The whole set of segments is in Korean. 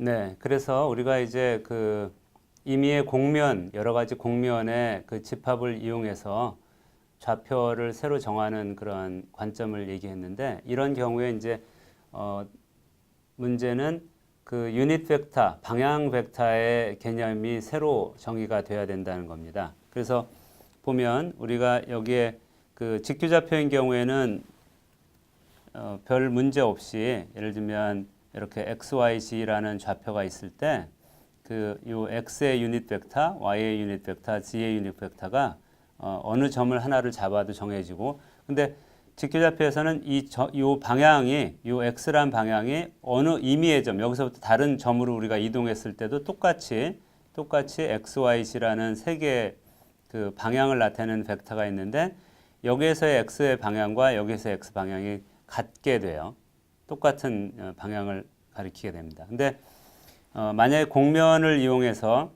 네, 그래서 우리가 이제 그 임의의 공면, 여러 가지 공면의 그 집합을 이용해서 좌표를 새로 정하는 그런 관점을 얘기했는데, 이런 경우에 이제 문제는 그 유닛 벡터, 방향 벡터의 개념이 새로 정의가 돼야 된다는 겁니다. 그래서 보면 우리가 여기에 그 직규좌표인 경우에는 별 문제 없이, 예를 들면 이렇게 XYZ라는 좌표가 있을 때 그 요 X의 유닛 벡터, Y의 유닛 벡터, Z의 유닛 벡터가 어느 점을 하나를 잡아도 정해지고, 근데 직교좌표에서는 요 방향이, 요 X란 방향이 어느 임의의 점, 여기서부터 다른 점으로 우리가 이동했을 때도 똑같이 XYZ라는 세 개의 그 방향을 나타내는 벡터가 있는데, 여기에서의 X의 방향과 여기에서의 X 방향이 같게 돼요. 똑같은 방향을 가리키게 됩니다. 근데 만약에 공면을 이용해서,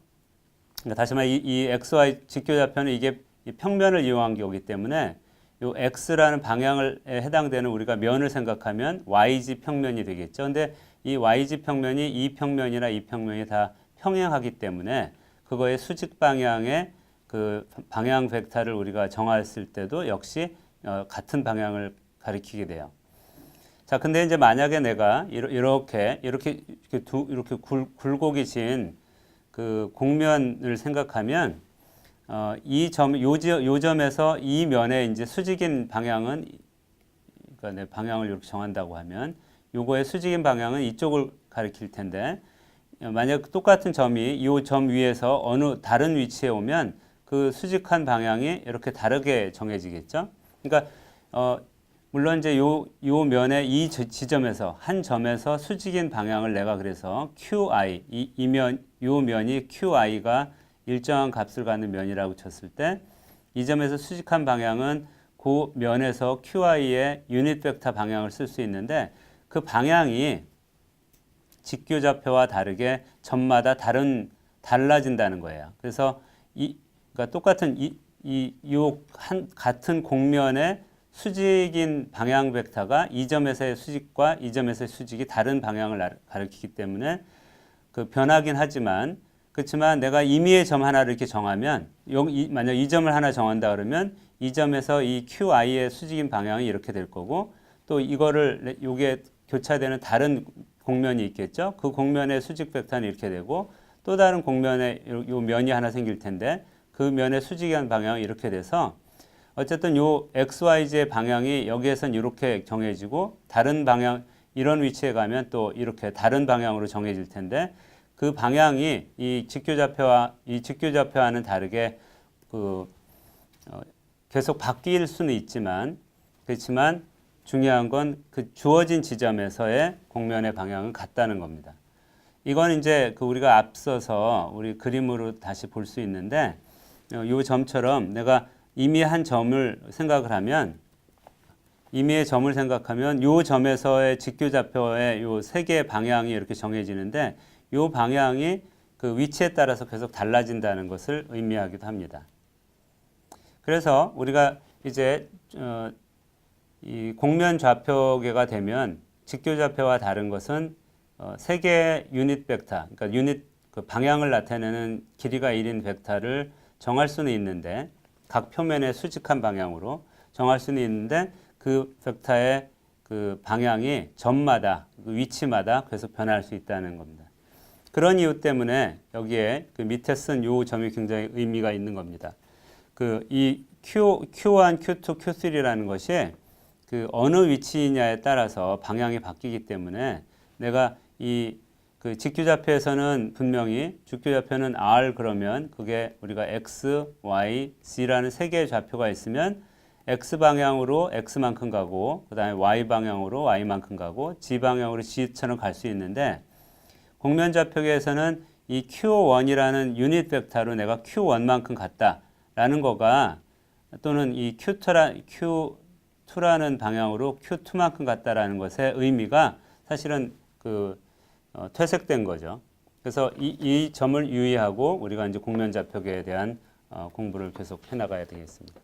그러니까 다시 말해 이 XY 직교좌표는 이게 평면을 이용한 거기 때문에 요 X라는 방향에 해당되는 우리가 면을 생각하면 YG 평면이 되겠죠. 근데 이 YG 평면이 이 평면이나 이 평면이 다 평행하기 때문에 그거의 수직 방향의 그 방향 벡터를 우리가 정했을 때도 역시 같은 방향을 가리키게 돼요. 자, 근데 이제 만약에 내가 이렇게 굴곡이 진 그 공면을 생각하면 요 점에서 이 면의 이제 수직인 방향은, 그러니까 내 방향을 이렇게 정한다고 하면 요거의 수직인 방향은 이쪽을 가리킬 텐데, 만약 똑같은 점이 이 점 위에서 어느 다른 위치에 오면 그 수직한 방향이 이렇게 다르게 정해지겠죠. 그러니까 물론 이제 요 면의 이 지점에서 한 점에서 수직인 방향을 내가 그래서 QI 요 면이 QI가 일정한 값을 갖는 면이라고 쳤을 때, 이 점에서 수직한 방향은 그 면에서 QI의 유닛 벡터 방향을 쓸 수 있는데, 그 방향이 직교좌표와 다르게 점마다 달라진다는 거예요. 그래서 그러니까 똑같은 같은 공면의 수직인 방향 벡터가 이 점에서의 수직과 이 점에서의 수직이 다른 방향을 가리키기 때문에 그 변하긴 하지만, 그렇지만 내가 임의의 점 하나를 이렇게 정하면, 만약 이 점을 하나 정한다 그러면 이 점에서 이 QI의 수직인 방향이 이렇게 될 거고, 또 이거를 요게 교차되는 다른 공면이 있겠죠. 그 공면의 수직 벡터는 이렇게 되고, 또 다른 공면에 요 면이 하나 생길 텐데 그 면의 수직한 방향이 이렇게 돼서, 어쨌든 요 XYZ의 방향이 여기에선 이렇게 정해지고, 다른 방향, 이런 위치에 가면 또 이렇게 다른 방향으로 정해질 텐데, 그 방향이 이 직교좌표와는 다르게 계속 바뀔 수는 있지만, 그렇지만 중요한 건 그 주어진 지점에서의 공면의 방향은 같다는 겁니다. 이건 이제 우리가 앞서서 우리 그림으로 다시 볼 수 있는데, 이 점처럼 내가 임의의 점을 생각하면 이 점에서의 직교좌표의 이 세 개의 방향이 이렇게 정해지는데, 이 방향이 그 위치에 따라서 계속 달라진다는 것을 의미하기도 합니다. 그래서 우리가 이제 이 공면 좌표계가 되면 직교좌표와 다른 것은 세 개의 유닛 벡터, 그러니까 그 방향을 나타내는 길이가 1인 벡터를 정할 수는 있는데, 각 표면의 수직한 방향으로 정할 수는 있는데, 그 벡터의 그 방향이 점마다, 그 위치마다 계속 변할 수 있다는 겁니다. 그런 이유 때문에 여기에 그 밑에 쓴 요 점이 굉장히 의미가 있는 겁니다. 이 Q1, Q2, Q3라는 것이 그 어느 위치냐에 따라서 방향이 바뀌기 때문에, 내가 그 직교좌표에서는 분명히 직교좌표는 R 그러면 그게 우리가 X, Y, Z라는 세 개의 좌표가 있으면 X 방향으로 X만큼 가고, 그 다음에 Y 방향으로 Y만큼 가고, Z 방향으로 Z처럼 갈 수 있는데, 공면 좌표계에서는 이 Q1이라는 유닛 벡터로 내가 Q1만큼 갔다라는 거가, 또는 이 Q2라는 방향으로 Q2만큼 갔다라는 것의 의미가 사실은 퇴색된 거죠. 그래서 이 점을 유의하고 우리가 이제 공면 좌표계에 대한 공부를 계속 해나가야 되겠습니다.